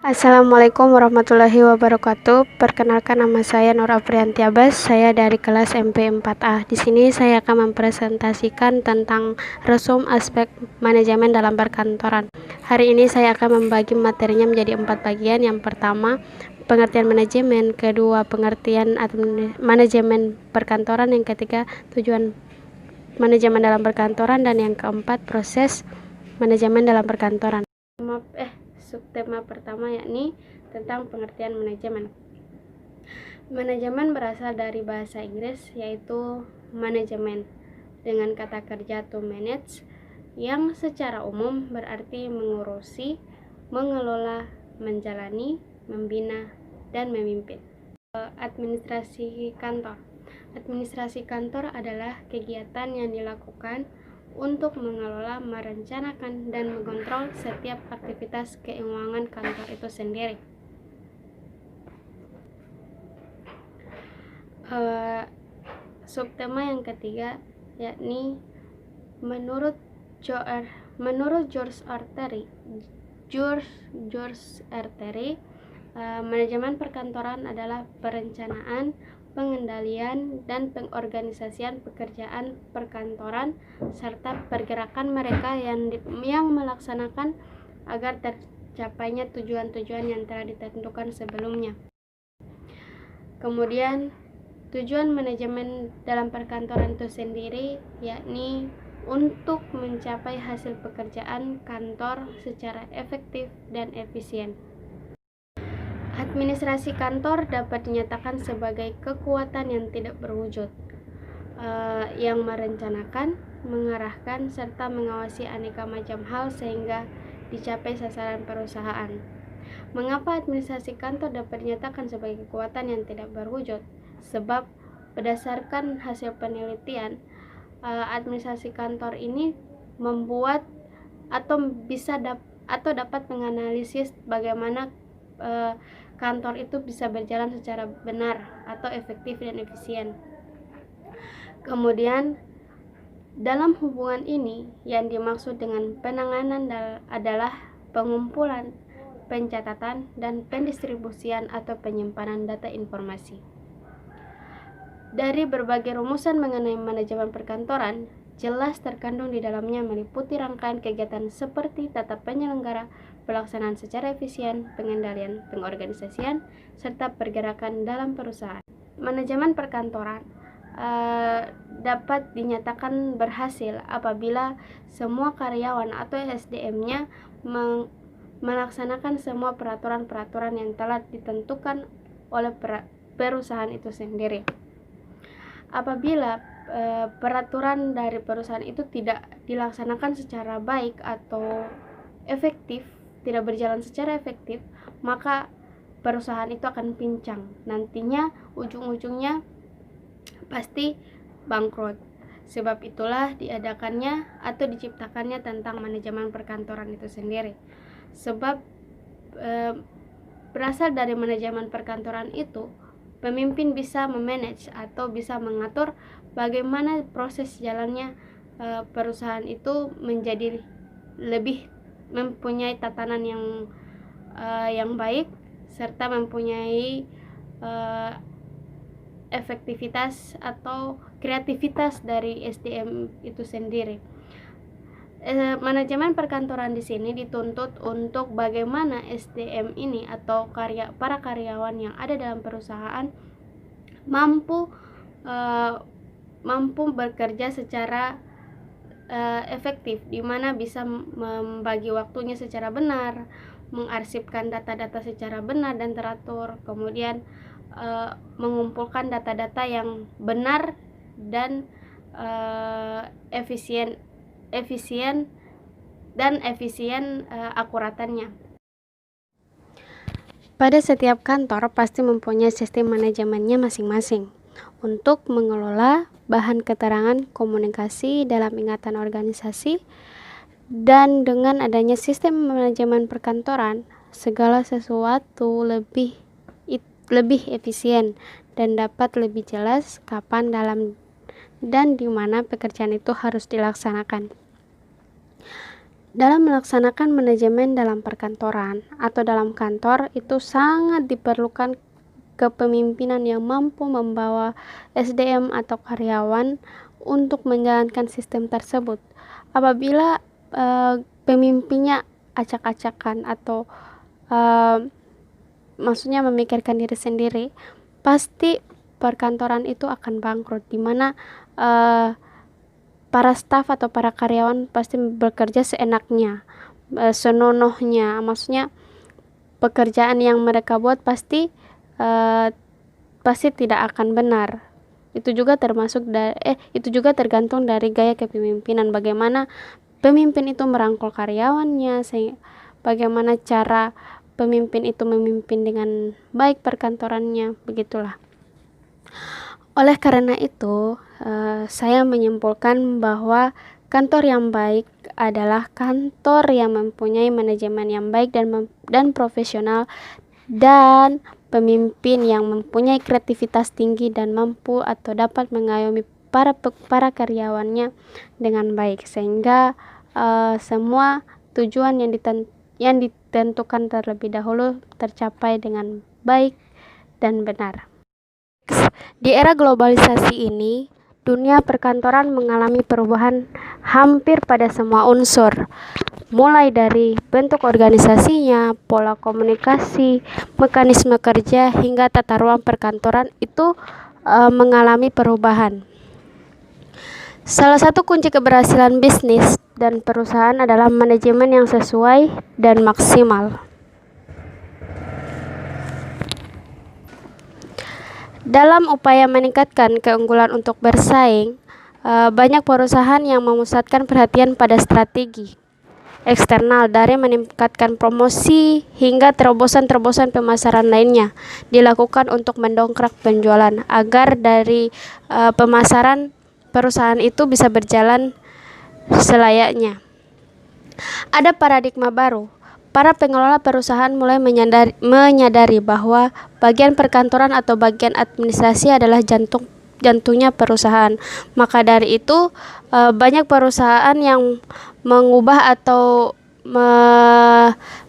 Assalamualaikum warahmatullahi wabarakatuh. Perkenalkan, nama saya Nur Afrianti Abbas. Saya dari kelas MP 4A. Di sini saya akan mempresentasikan tentang resum aspek manajemen dalam perkantoran. Hari ini saya akan membagi materinya menjadi 4 bagian. Yang pertama, pengertian manajemen, kedua, pengertian manajemen perkantoran, yang ketiga, tujuan manajemen dalam perkantoran, dan yang keempat, proses manajemen dalam perkantoran. Subtema pertama yakni tentang pengertian manajemen. Manajemen berasal dari bahasa Inggris yaitu manajemen dengan kata kerja to manage, yang secara umum berarti mengurusi, mengelola, menjalani, membina, dan memimpin. Administrasi kantor. Administrasi kantor adalah kegiatan yang dilakukan untuk mengelola, merencanakan, dan mengontrol setiap aktivitas keuangan kantor itu sendiri. Subtema yang ketiga yakni menurut George Artery, manajemen perkantoran adalah perencanaan, pengendalian, dan pengorganisasian pekerjaan perkantoran serta pergerakan mereka yang melaksanakan agar tercapainya tujuan-tujuan yang telah ditentukan sebelumnya. Kemudian tujuan manajemen dalam perkantoran itu sendiri yakni untuk mencapai hasil pekerjaan kantor secara efektif dan efisien. Administrasi kantor dapat dinyatakan sebagai kekuatan yang tidak berwujud, yang merencanakan, mengarahkan, serta mengawasi aneka macam hal sehingga dicapai sasaran perusahaan. Mengapa administrasi kantor dapat dinyatakan sebagai kekuatan yang tidak berwujud? Sebab berdasarkan hasil penelitian, administrasi kantor ini membuat atau dapat menganalisis bagaimana kantor itu bisa berjalan secara benar atau efektif dan efisien. Kemudian dalam hubungan ini yang dimaksud dengan penanganan adalah pengumpulan, pencatatan, dan pendistribusian atau penyimpanan data informasi. Dari berbagai rumusan mengenai manajemen perkantoran, jelas terkandung di dalamnya meliputi rangkaian kegiatan seperti tata penyelenggara, pelaksanaan secara efisien, pengendalian, pengorganisasian, serta pergerakan dalam perusahaan. Manajemen perkantoran dapat dinyatakan berhasil apabila semua karyawan atau SDM-nya melaksanakan semua peraturan-peraturan yang telah ditentukan oleh perusahaan itu sendiri. Apabila peraturan dari perusahaan itu tidak dilaksanakan secara baik atau efektif, tidak berjalan secara efektif, maka perusahaan itu akan pincang. Nantinya ujung-ujungnya pasti bangkrut. Sebab itulah diadakannya atau diciptakannya tentang manajemen perkantoran itu sendiri. Sebab berasal dari manajemen perkantoran itu, pemimpin bisa memanage atau bisa mengatur bagaimana proses jalannya perusahaan itu menjadi lebih mempunyai tatanan yang baik serta mempunyai efektivitas atau kreativitas dari SDM itu sendiri. Manajemen perkantoran di sini dituntut untuk bagaimana SDM ini atau para karyawan yang ada dalam perusahaan mampu bekerja secara efektif, di mana bisa membagi waktunya secara benar, mengarsipkan data-data secara benar dan teratur, kemudian mengumpulkan data-data yang benar dan efisien akuratannya. Pada setiap kantor pasti mempunyai sistem manajemennya masing-masing untuk mengelola bahan keterangan komunikasi dalam ingatan organisasi, dan dengan adanya sistem manajemen perkantoran, segala sesuatu lebih efisien dan dapat lebih jelas kapan, dalam, dan di mana pekerjaan itu harus dilaksanakan. Dalam melaksanakan manajemen dalam perkantoran atau dalam kantor itu sangat diperlukan kepemimpinan yang mampu membawa SDM atau karyawan untuk menjalankan sistem tersebut. Apabila pemimpinnya acak-acakan atau maksudnya memikirkan diri sendiri, pasti perkantoran itu akan bangkrut, di mana para staf atau para karyawan pasti bekerja seenaknya, senonohnya. Maksudnya pekerjaan yang mereka buat pasti tidak akan benar. Itu juga itu juga tergantung dari gaya kepemimpinan, bagaimana pemimpin itu merangkul karyawannya, bagaimana cara pemimpin itu memimpin dengan baik perkantorannya, begitulah. Oleh karena itu, saya menyimpulkan bahwa kantor yang baik adalah kantor yang mempunyai manajemen yang baik dan profesional, dan pemimpin yang mempunyai kreativitas tinggi dan mampu atau dapat mengayomi para karyawannya dengan baik, sehingga semua tujuan yang ditentukan terlebih dahulu tercapai dengan baik dan benar. Di era globalisasi ini, dunia perkantoran mengalami perubahan hampir pada semua unsur, mulai dari bentuk organisasinya, pola komunikasi, mekanisme kerja, hingga tata ruang perkantoran itu mengalami perubahan. Salah satu kunci keberhasilan bisnis dan perusahaan adalah manajemen yang sesuai dan maksimal. Dalam upaya meningkatkan keunggulan untuk bersaing, banyak perusahaan yang memusatkan perhatian pada strategi eksternal, dari meningkatkan promosi hingga terobosan-terobosan pemasaran lainnya dilakukan untuk mendongkrak penjualan agar dari pemasaran perusahaan itu bisa berjalan selayaknya. Ada paradigma baru. Para pengelola perusahaan mulai menyadari bahwa bagian perkantoran atau bagian administrasi adalah jantungnya perusahaan. Maka dari itu, banyak perusahaan yang mengubah atau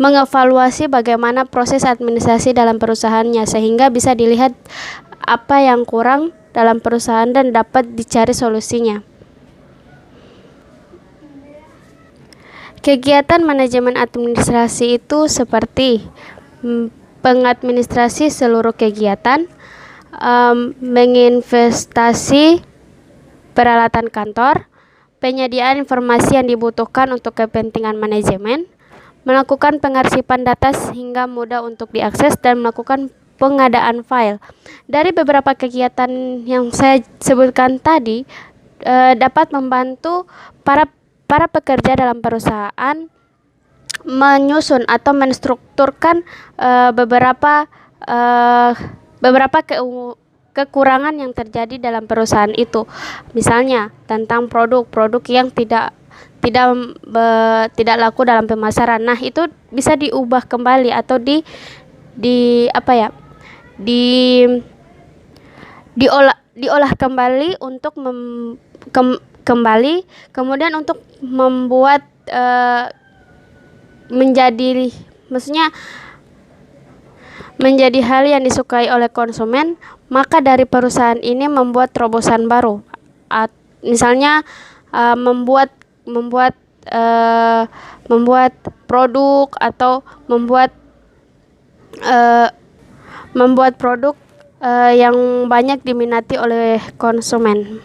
mengevaluasi bagaimana proses administrasi dalam perusahaannya, sehingga bisa dilihat apa yang kurang dalam perusahaan dan dapat dicari solusinya. Kegiatan manajemen administrasi itu seperti pengadministrasi seluruh kegiatan, menginvestasi peralatan kantor, penyediaan informasi yang dibutuhkan untuk kepentingan manajemen, melakukan pengarsipan data sehingga mudah untuk diakses, dan melakukan pengadaan file. Dari beberapa kegiatan yang saya sebutkan tadi, dapat membantu para pekerja dalam perusahaan menyusun atau menstrukturkan beberapa kekurangan yang terjadi dalam perusahaan itu. Misalnya tentang produk yang tidak laku dalam pemasaran. Nah, itu bisa diubah kembali atau diolah kembali untuk kemudian untuk membuat menjadi hal yang disukai oleh konsumen. Maka dari perusahaan ini membuat terobosan baru, misalnya membuat produk atau membuat produk yang banyak diminati oleh konsumen.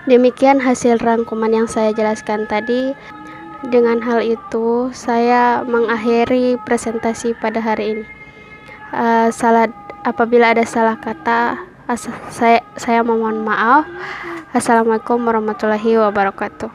Demikian hasil rangkuman yang saya jelaskan tadi. Dengan hal itu, saya mengakhiri presentasi pada hari ini. Apabila ada salah kata, saya mohon maaf. Assalamualaikum warahmatullahi wabarakatuh.